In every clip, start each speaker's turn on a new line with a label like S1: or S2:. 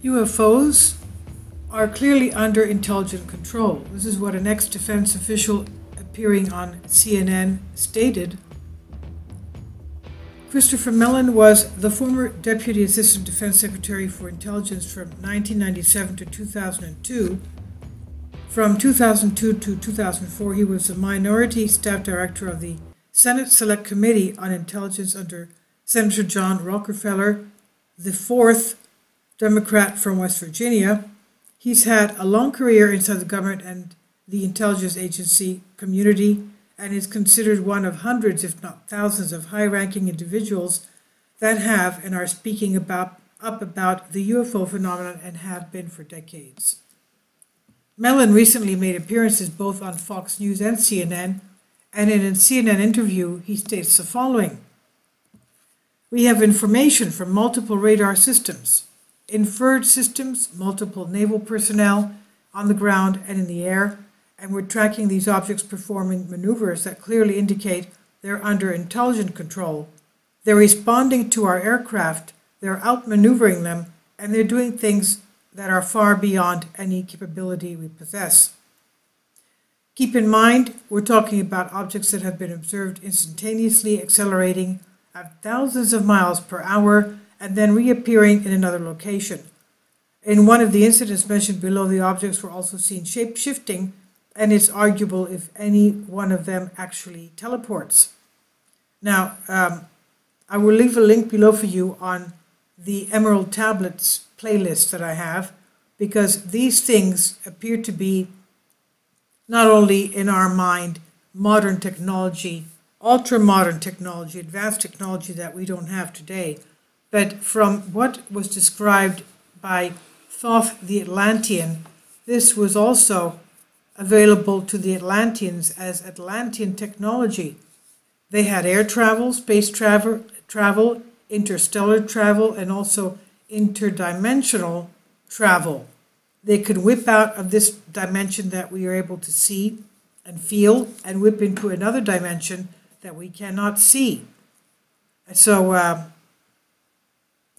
S1: UFOs are clearly under intelligent control. This is what an ex-defense official appearing on CNN stated. Christopher Mellon was the former Deputy Assistant Defense Secretary for Intelligence from 1997 to 2002. From 2002 to 2004, he was the Minority Staff Director of the Senate Select Committee on Intelligence under Senator John Rockefeller, the fourth Democrat from West Virginia. He's had a long career inside the government and the intelligence agency community, and is considered one of hundreds, if not thousands, of high-ranking individuals that have and are speaking up about the UFO phenomenon and have been for decades. Mellon recently made appearances both on Fox News and CNN, and in a CNN interview, he states the following: "We have information from multiple radar systems, inferred systems, multiple naval personnel on the ground and in the air, and we're tracking these objects performing maneuvers that clearly indicate they're under intelligent control. They're responding to our aircraft, they're outmaneuvering them, and they're doing things that are far beyond any capability we possess. Keep in mind, we're talking about objects that have been observed instantaneously accelerating at thousands of miles per hour and then reappearing in another location. In one of the incidents mentioned below, the objects were also seen shape-shifting, and it's arguable if any one of them actually teleports." Now, I will leave a link below for you on the Emerald Tablets playlist that I have, because these things appear to be not only in our mind modern technology, ultra-modern technology, advanced technology that we don't have today, but from what was described by Thoth the Atlantean, this was also available to the Atlanteans as Atlantean technology. They had air travel, space travel, interstellar travel, and also interdimensional travel. They could whip out of this dimension that we are able to see and feel and whip into another dimension that we cannot see. So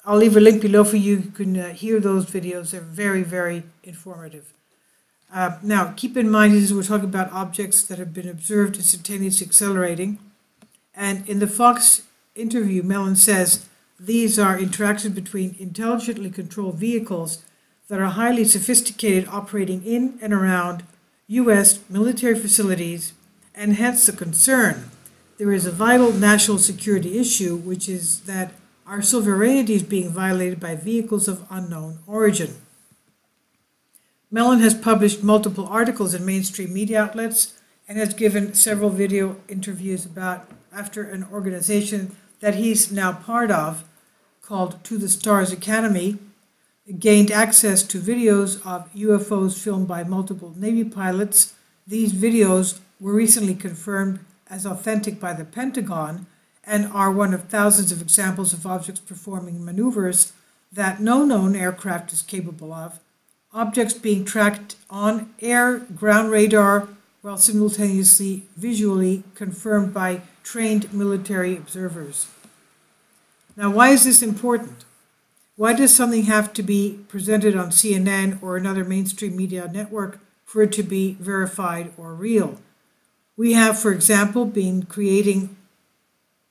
S1: I'll leave a link below for you. You can hear those videos. They're very, very informative. Now, keep in mind, we're talking about objects that have been observed instantaneously accelerating. And in the Fox interview, Mellon says these are interactions between intelligently controlled vehicles that are highly sophisticated, operating in and around U.S. military facilities, and hence the concern. There is a vital national security issue, which is that our sovereignty is being violated by vehicles of unknown origin. Mellon has published multiple articles in mainstream media outlets and has given several video interviews about after an organization that he's now part of called To the Stars Academy gained access to videos of UFOs filmed by multiple Navy pilots. These videos were recently confirmed as authentic by the Pentagon and are one of thousands of examples of objects performing maneuvers that no known aircraft is capable of, objects being tracked on air, ground radar, while simultaneously visually confirmed by trained military observers. Now, why is this important? Why does something have to be presented on CNN or another mainstream media network for it to be verified or real? We have, for example, been creating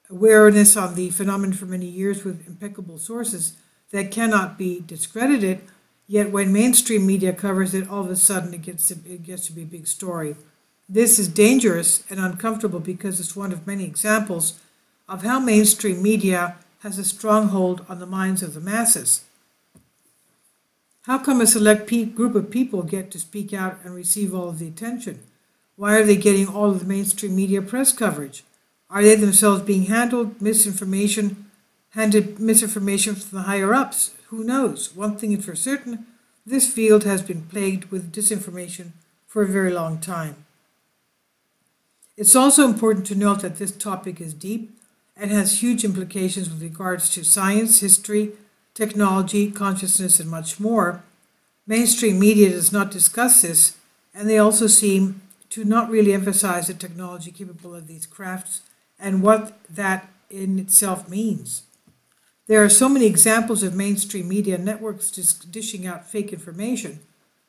S1: awareness on the phenomenon for many years with impeccable sources that cannot be discredited, yet when mainstream media covers it, all of a sudden it gets to be a big story. This is dangerous and uncomfortable because it's one of many examples of how mainstream media has a strong hold on the minds of the masses. How come a select group of people get to speak out and receive all of the attention? Why are they getting all of the mainstream media press coverage? Are they themselves being handed misinformation from the higher-ups? Who knows? One thing is for certain, this field has been plagued with disinformation for a very long time. It's also important to note that this topic is deep and has huge implications with regards to science, history, technology, consciousness, and much more. Mainstream media does not discuss this, and they also seem to not really emphasize the technology capable of these crafts and what that in itself means. There are so many examples of mainstream media networks just dishing out fake information.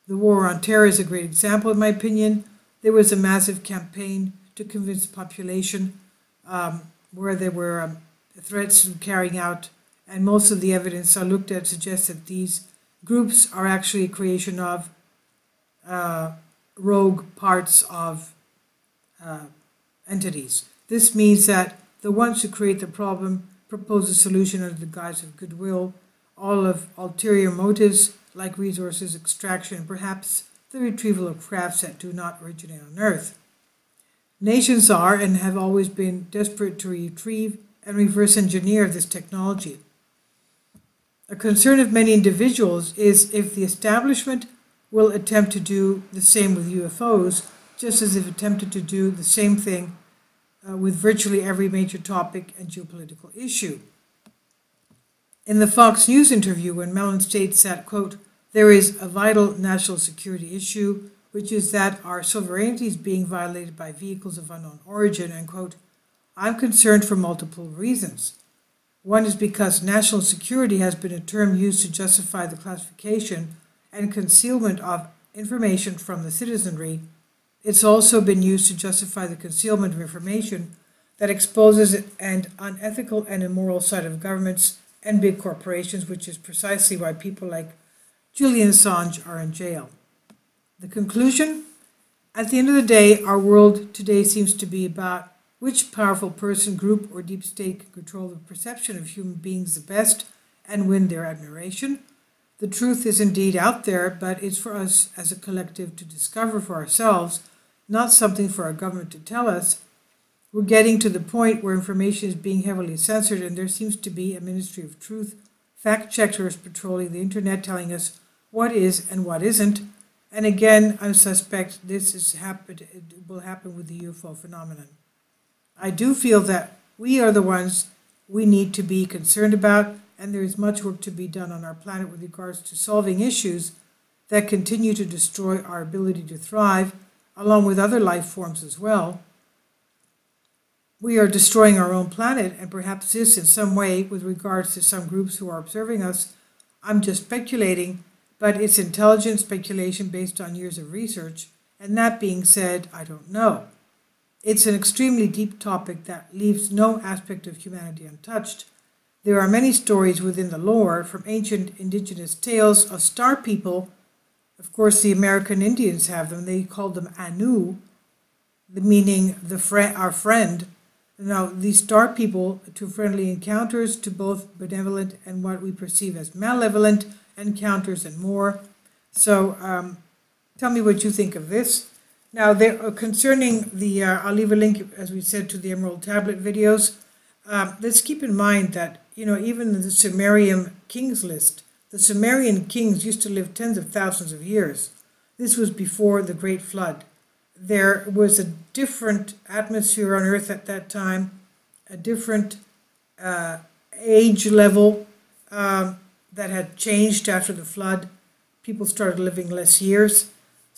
S1: The war on terror is a great example, in my opinion. There was a massive campaign to convince the population where there were threats carrying out, and most of the evidence I looked at suggests that these groups are actually a creation of rogue parts of entities. This means that the ones who create the problem propose a solution under the guise of goodwill, all of ulterior motives like resources extraction and perhaps the retrieval of crafts that do not originate on Earth. Nations are and have always been desperate to retrieve and reverse engineer this technology. A concern of many individuals is if the establishment will attempt to do the same with UFOs, just as if attempted to do the same thing with virtually every major topic and geopolitical issue. In the Fox News interview, when Mellon states that, quote, there is a vital national security issue, which is that our sovereignty is being violated by vehicles of unknown origin, and quote, I'm concerned for multiple reasons. One is because national security has been a term used to justify the classification and concealment of information from the citizenry. It's also been used to justify the concealment of information that exposes an unethical and immoral side of governments and big corporations, which is precisely why people like Julian Assange are in jail. The conclusion? At the end of the day, our world today seems to be about which powerful person, group, or deep state can control the perception of human beings the best and win their admiration. The truth is indeed out there, but it's for us as a collective to discover for ourselves, not something for our government to tell us. We're getting to the point where information is being heavily censored, and there seems to be a Ministry of Truth, fact-checkers patrolling the internet telling us what is and what isn't. And again, I suspect it will happen with the UFO phenomenon. I do feel that we are the ones we need to be concerned about, and there is much work to be done on our planet with regards to solving issues that continue to destroy our ability to thrive, along with other life forms as well. We are destroying our own planet, and perhaps this in some way with regards to some groups who are observing us. I'm just speculating, but it's intelligent speculation based on years of research, and that being said, I don't know. It's an extremely deep topic that leaves no aspect of humanity untouched. There are many stories within the lore, from ancient indigenous tales of star people. Of course, the American Indians have them. They called them Anu, meaning our friend. Now, these star people, to friendly encounters, to both benevolent and what we perceive as malevolent encounters and more. So tell me what you think of this. Now, concerning the, I'll leave a link, as we said, to the Emerald Tablet videos. Let's keep in mind that, even in the Sumerian kings list, the Sumerian kings used to live tens of thousands of years. This was before the Great Flood. There was a different atmosphere on Earth at that time, a different age level that had changed after the flood. People started living less years.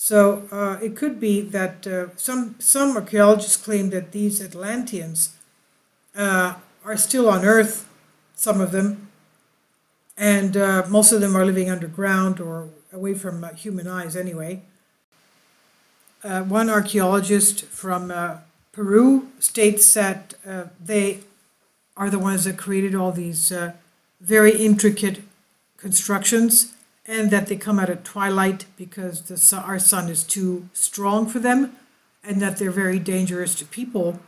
S1: So it could be that some archaeologists claim that these Atlanteans are still on Earth, some of them, and most of them are living underground or away from human eyes anyway. One archaeologist from Peru states that they are the ones that created all these very intricate constructions, and that they come out at twilight because our sun is too strong for them, and that they're very dangerous to people,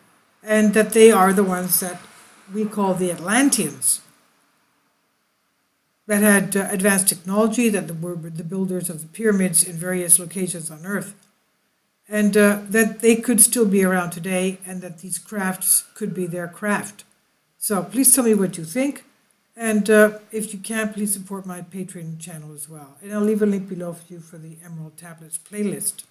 S1: and that they are the ones that we call the Atlanteans, that had advanced technology, that were the builders of the pyramids in various locations on Earth, and that they could still be around today, and that these crafts could be their craft. So please tell me what you think. And if you can, please support my Patreon channel as well. And I'll leave a link below for you for the Emerald Tablets playlist.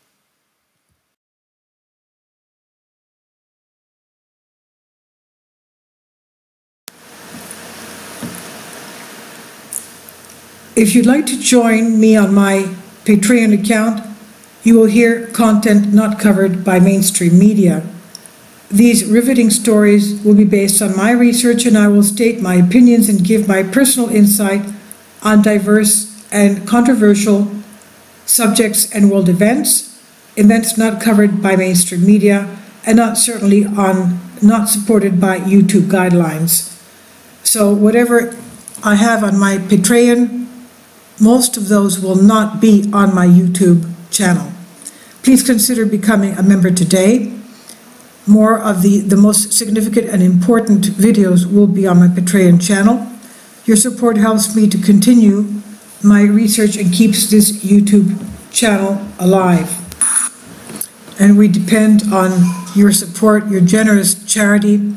S1: If you'd like to join me on my Patreon account, you will hear content not covered by mainstream media. These riveting stories will be based on my research, and I will state my opinions and give my personal insight on diverse and controversial subjects and world events not covered by mainstream media, and not supported by YouTube guidelines. So whatever I have on my Patreon, most of those will not be on my YouTube channel. Please consider becoming a member today. More of the most significant and important videos will be on my Patreon channel. Your support helps me to continue my research and keeps this YouTube channel alive. And we depend on your support, your generous charity,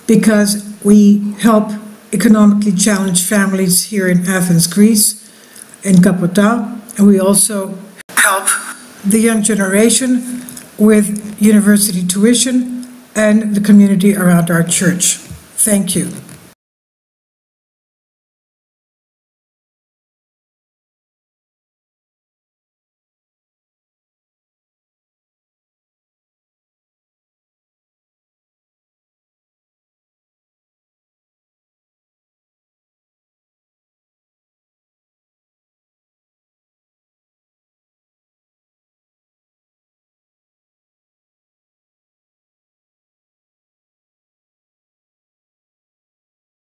S1: because we help economically challenged families here in Athens, Greece, in Kapota, and we also help the young generation with university tuition and the community around our church. Thank you.